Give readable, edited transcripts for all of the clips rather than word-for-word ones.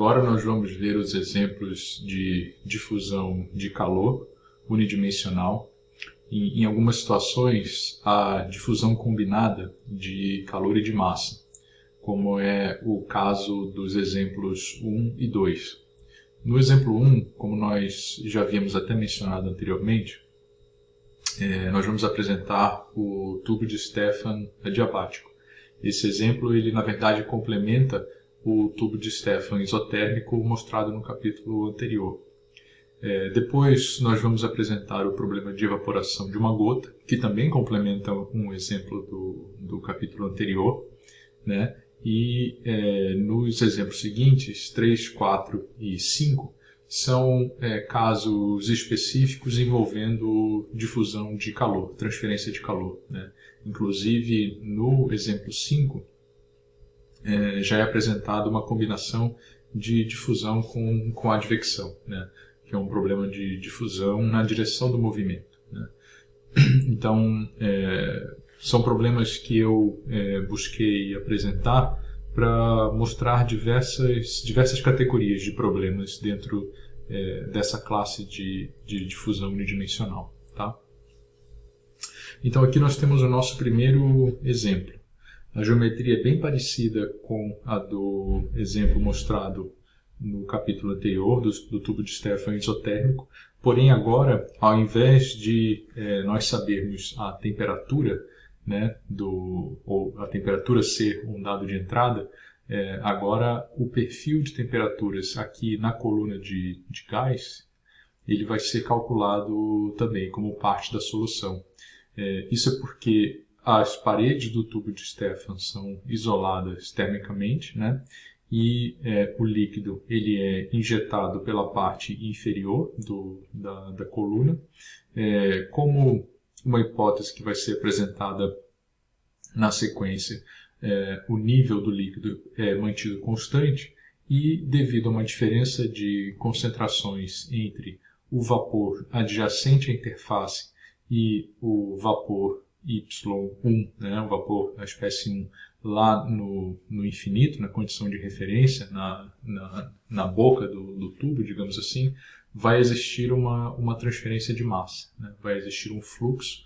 Agora nós vamos ver os exemplos de difusão de calor unidimensional. Em algumas situações, a difusão combinada de calor e de massa, como é o caso dos exemplos 1 e 2. No exemplo 1, como nós já havíamos até mencionado anteriormente, nós vamos apresentar o tubo de Stefan adiabático. Esse exemplo, ele na verdade complementa o tubo de Stefan isotérmico mostrado no capítulo anterior. Depois nós vamos apresentar o problema de evaporação de uma gota, que também complementa um exemplo do capítulo anterior, né? E nos exemplos seguintes, 3, 4 e 5, são casos específicos envolvendo difusão de calor, transferência de calor, né? Inclusive, no exemplo 5, já é apresentada uma combinação de difusão com advecção, né? Que é um problema de difusão na direção do movimento, né? Então, são problemas que eu busquei apresentar para mostrar diversas categorias de problemas dentro dessa classe de difusão unidimensional, tá? Então, aqui nós temos o nosso primeiro exemplo. A geometria é bem parecida com a do exemplo mostrado no capítulo anterior do tubo de Stefan isotérmico, porém agora, ao invés de nós sabermos a temperatura, né, ou a temperatura ser um dado de entrada, agora o perfil de temperaturas aqui na coluna de gás, ele vai ser calculado também como parte da solução. Isso é porque as paredes do tubo de Stefan são isoladas termicamente, né? E o líquido ele é injetado pela parte inferior da coluna. Como uma hipótese que vai ser apresentada na sequência, o nível do líquido é mantido constante e devido a uma diferença de concentrações entre o vapor adjacente à interface e o vapor Y1, né, o vapor da espécie 1, lá no infinito, na condição de referência, na boca do tubo, digamos assim, vai existir uma transferência de massa, né? Vai existir um fluxo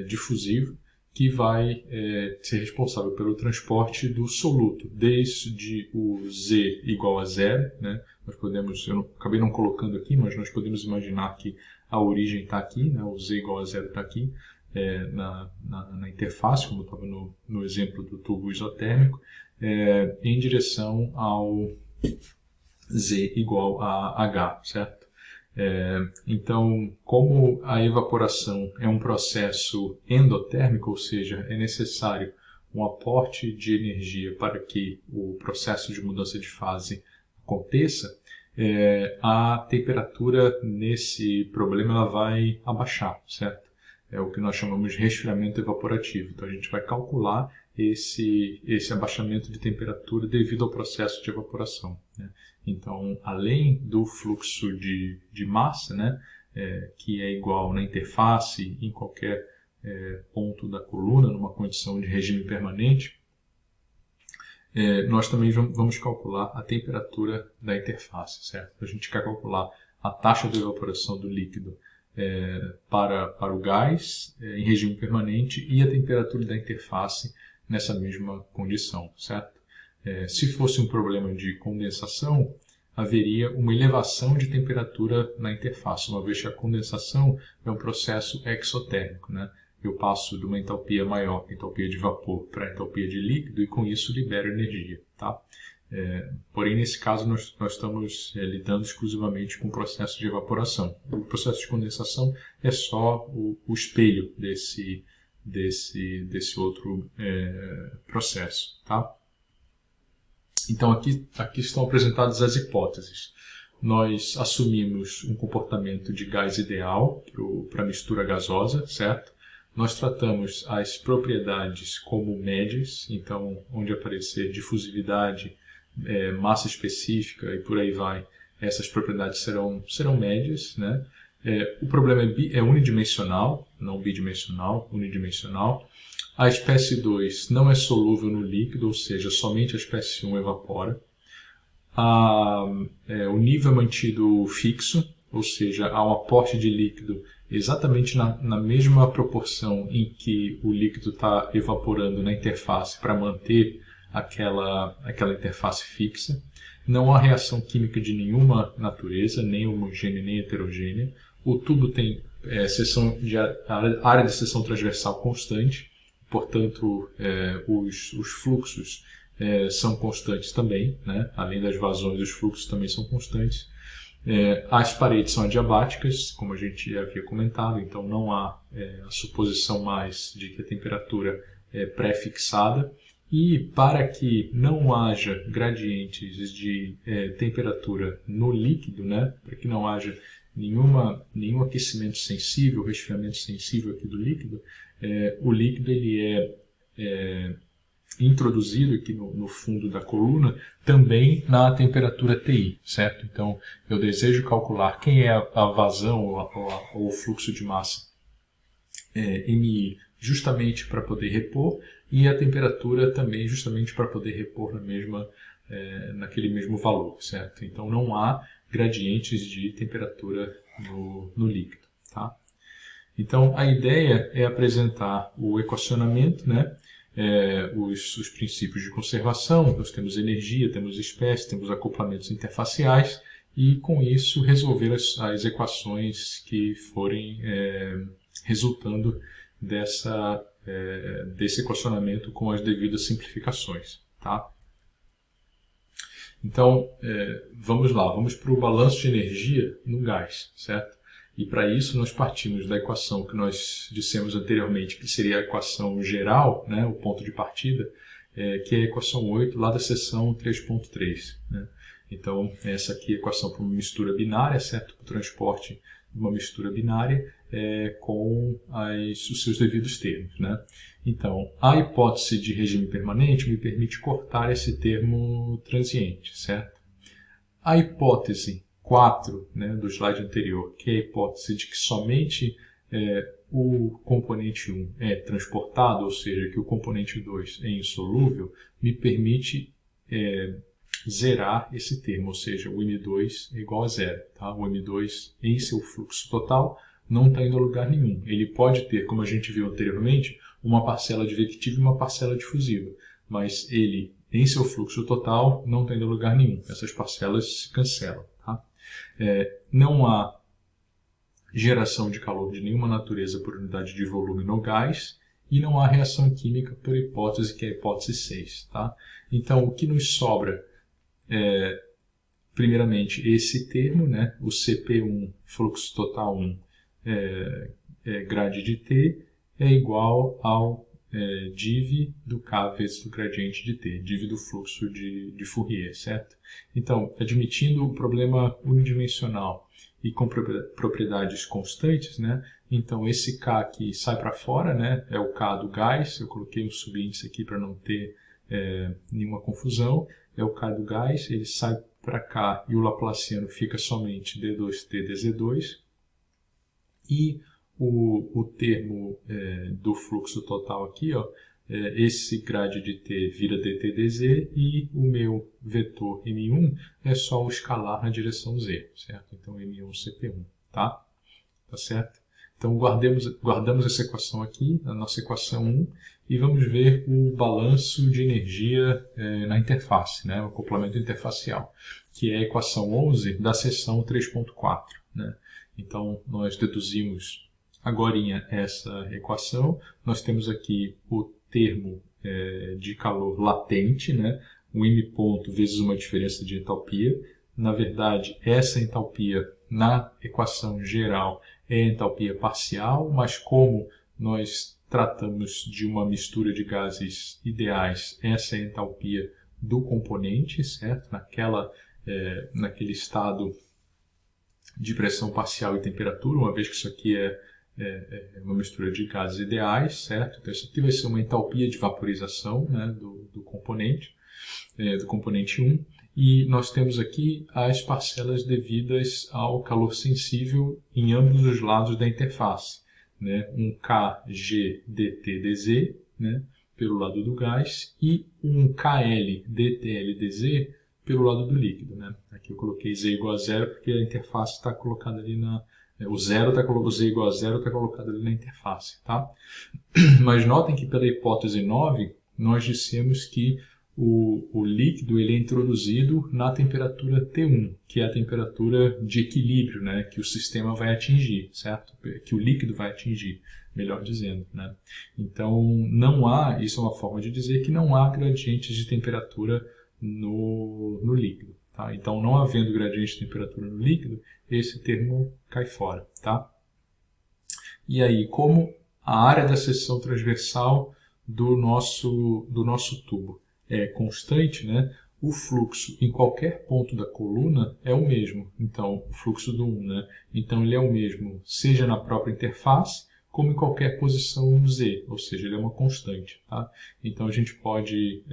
difusivo que vai ser responsável pelo transporte do soluto, desde o Z igual a zero, né? Acabei não colocando aqui, mas nós podemos imaginar que a origem está aqui, né? O Z igual a zero está aqui, na interface, como estava no exemplo do tubo isotérmico, em direção ao Z igual a H, certo? Então, como a evaporação é um processo endotérmico, ou seja, é necessário um aporte de energia para que o processo de mudança de fase aconteça, a temperatura nesse problema ela vai abaixar, certo? É o que nós chamamos de resfriamento evaporativo. Então a gente vai calcular esse abaixamento de temperatura devido ao processo de evaporação, né? Então, além do fluxo de massa, né, que é igual na interface em qualquer ponto da coluna, numa condição de regime permanente, nós também vamos calcular a temperatura da interface, certo? A gente quer calcular a taxa de evaporação do líquido para o gás em regime permanente e a temperatura da interface nessa mesma condição, certo? Se fosse um problema de condensação, haveria uma elevação de temperatura na interface, uma vez que a condensação é um processo exotérmico, né? Eu passo de uma entalpia maior, entalpia de vapor, para a entalpia de líquido e com isso libero energia, tá? Porém, nesse caso, nós estamos lidando exclusivamente com o processo de evaporação. O processo de condensação é só o espelho desse outro processo, tá? Então, aqui estão apresentadas as hipóteses. Nós assumimos um comportamento de gás ideal para a mistura gasosa, certo? Nós tratamos as propriedades como médias, então, onde aparecer difusividade, massa específica e por aí vai, essas propriedades serão médias, né? O problema é unidimensional, não bidimensional, unidimensional. A espécie 2 não é solúvel no líquido, ou seja, somente a espécie 1 evapora. o nível é mantido fixo, ou seja, há um aporte de líquido exatamente na mesma proporção em que o líquido está evaporando na interface para manter aquela interface fixa. Não há reação química de nenhuma natureza, nem homogênea nem heterogênea. O tubo tem área de seção transversal constante, portanto, os fluxos são constantes também, né? Além das vazões, os fluxos também são constantes. As paredes são adiabáticas, como a gente já havia comentado, então não há a suposição mais de que a temperatura é pré-fixada. E para que não haja gradientes de temperatura no líquido, né? Para que não haja nenhum aquecimento sensível, resfriamento sensível aqui do líquido, o líquido ele é introduzido aqui no fundo da coluna também na temperatura TI, certo? Então, eu desejo calcular quem é a vazão ou o fluxo de massa MI justamente para poder repor e a temperatura também justamente para poder repor naquele mesmo valor, certo? Então, não há gradientes de temperatura no líquido, tá? Então, a ideia é apresentar o equacionamento, né? Os princípios de conservação, nós temos energia, temos espécie, temos acoplamentos interfaciais e com isso resolver as equações que forem resultando desse equacionamento com as devidas simplificações, tá? Então, vamos lá, vamos para o balanço de energia no gás, certo? E para isso nós partimos da equação que nós dissemos anteriormente, que seria a equação geral, né, o ponto de partida, que é a equação 8 lá da seção 3.3. Né? Então, essa aqui é a equação para uma mistura binária, certo? Para o transporte de uma mistura binária com os seus devidos termos. Né? Então, a hipótese de regime permanente me permite cortar esse termo transiente, certo? A hipótese 4, né, do slide anterior, que é a hipótese de que somente o componente 1 é transportado, ou seja, que o componente 2 é insolúvel, me permite zerar esse termo, ou seja, o M2 é igual a zero. Tá? O M2 em seu fluxo total não está indo a lugar nenhum. Ele pode ter, como a gente viu anteriormente, uma parcela advetiva e uma parcela difusiva, mas ele, em seu fluxo total, não está indo a lugar nenhum. Essas parcelas se cancelam. Tá? Não há geração de calor de nenhuma natureza por unidade de volume no gás e não há reação química por hipótese, que é a hipótese 6. Tá? Então, o que nos sobra é, primeiramente, esse termo, né, o CP1, fluxo total 1, grade de T, é igual ao div do K vezes do gradiente de T, div do fluxo de Fourier, certo? Então, admitindo o problema unidimensional e com propriedades constantes, né? Então esse K aqui sai para fora, né? É o K do gás, eu coloquei um subíndice aqui para não ter nenhuma confusão, é o K do gás, ele sai para cá e o laplaciano fica somente d2t dz2, e o termo do fluxo total aqui, ó, esse grade de t vira dt dz e o meu vetor m1 é só o escalar na direção z, certo? Então m1 cp1, tá? Tá certo? Então guardamos essa equação aqui, a nossa equação 1, e vamos ver o balanço de energia na interface, né? O acoplamento interfacial, que é a equação 11 da seção 3.4. Né? Então nós deduzimos agorinha essa equação, nós temos aqui o termo de calor latente, né? O M ponto vezes uma diferença de entalpia. Na verdade, essa entalpia na equação geral é entalpia parcial, mas como nós tratamos de uma mistura de gases ideais, essa é a entalpia do componente, certo? Naquele estado de pressão parcial e temperatura, uma vez que isso aqui é uma mistura de gases ideais, certo? Então, isso aqui vai ser uma entalpia de vaporização, né, do componente 1. E nós temos aqui as parcelas devidas ao calor sensível em ambos os lados da interface. Né? Um Kg dt dz, né, pelo lado do gás, e um Kl dtl dz pelo lado do líquido, né? Aqui eu coloquei Z igual a zero porque a interface está colocada ali na... O Z igual a zero está colocado ali na interface, tá? Mas notem que pela hipótese 9, nós dissemos que o líquido ele é introduzido na temperatura T1, que é a temperatura de equilíbrio, né, que o sistema vai atingir, certo? Que o líquido vai atingir, melhor dizendo, né? Então, não há, isso é uma forma de dizer que não há gradientes de temperatura no líquido, tá? Então, não havendo gradiente de temperatura no líquido, esse termo cai fora, tá? E aí, como a área da seção transversal do nosso tubo é constante, né? O fluxo em qualquer ponto da coluna é o mesmo. Então, o fluxo do 1, né? Então, ele é o mesmo, seja na própria interface, como em qualquer posição Z, ou seja, ele é uma constante, tá? Então, a gente pode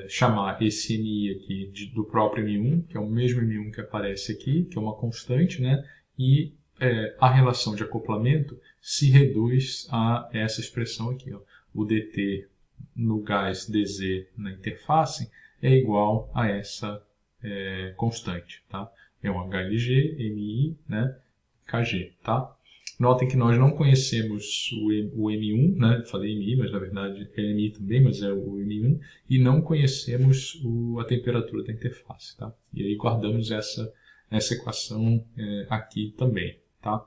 chamar esse MI aqui do próprio M1, que é o mesmo M1 que aparece aqui, que é uma constante, né? E a relação de acoplamento se reduz a essa expressão aqui, ó. O dt no gás dz na interface é igual a essa constante, tá? É um HLG, MI, né, Kg, tá? Notem que nós não conhecemos o M1, né? Falei MI, mas na verdade é MI também, mas é o M1, e não conhecemos a temperatura da interface, tá? E aí guardamos essa equação aqui também, tá?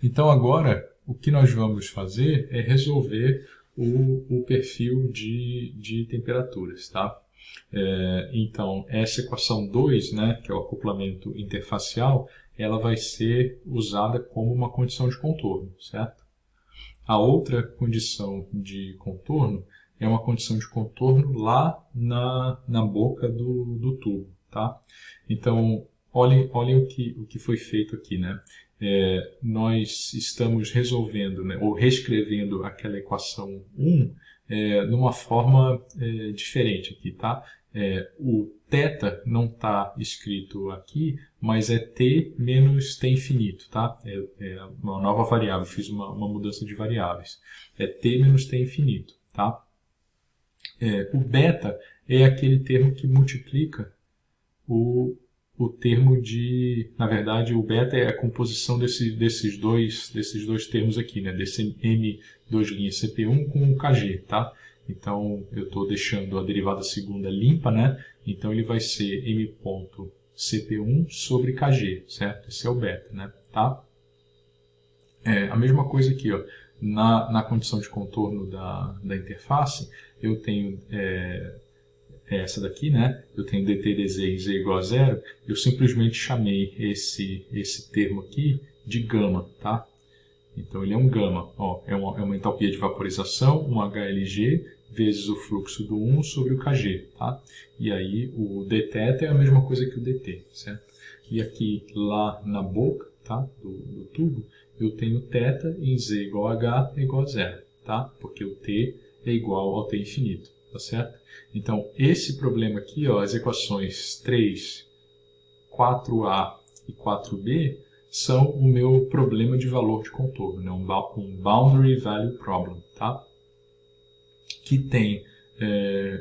Então agora o que nós vamos fazer é resolver o perfil de temperaturas, tá? Então, essa equação 2, né, que é o acoplamento interfacial, ela vai ser usada como uma condição de contorno, certo? A outra condição de contorno é uma condição de contorno lá na boca do tubo, tá? Então, olhem o que foi feito aqui, né? Nós estamos resolvendo, né, ou reescrevendo aquela equação 1 numa forma diferente aqui, tá? O θ não está escrito aqui, mas é t menos t infinito, tá? É uma nova variável, fiz uma mudança de variáveis. É t menos t infinito, tá? O beta é aquele termo que multiplica o termo de... Na verdade, o beta é a composição desses dois termos aqui, né? Desse M2' CP1 com o Kg, tá? Então, eu estou deixando a derivada segunda limpa, né? Então, ele vai ser M.CP1 sobre Kg, certo? Esse é o beta, né? Tá? A mesma coisa aqui, ó. Na condição de contorno da interface, eu tenho... essa daqui, né? Eu tenho dt dz em z igual a zero, eu simplesmente chamei esse termo aqui de gama, tá? Então ele é um gama, ó, é uma entalpia de vaporização, um HLG, vezes o fluxo do 1 sobre o Kg, tá? E aí o dθ é a mesma coisa que o dt, certo? E aqui lá na boca, tá? do tubo, eu tenho θ em z igual a h igual a zero, tá? Porque o t é igual ao t infinito. Tá certo? Então, esse problema aqui, ó, as equações 3, 4a e 4b são o meu problema de valor de contorno, né? Um Boundary Value Problem, tá? Que tem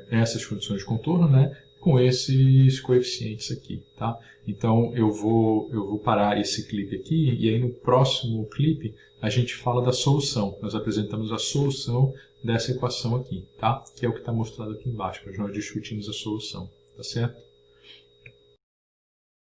essas condições de contorno, né? Com esses coeficientes aqui, tá? Então, eu vou parar esse clipe aqui e aí no próximo clipe a gente fala da solução. Nós apresentamos a solução dessa equação aqui, tá? Que é o que está mostrado aqui embaixo, mas nós discutimos a solução, tá certo?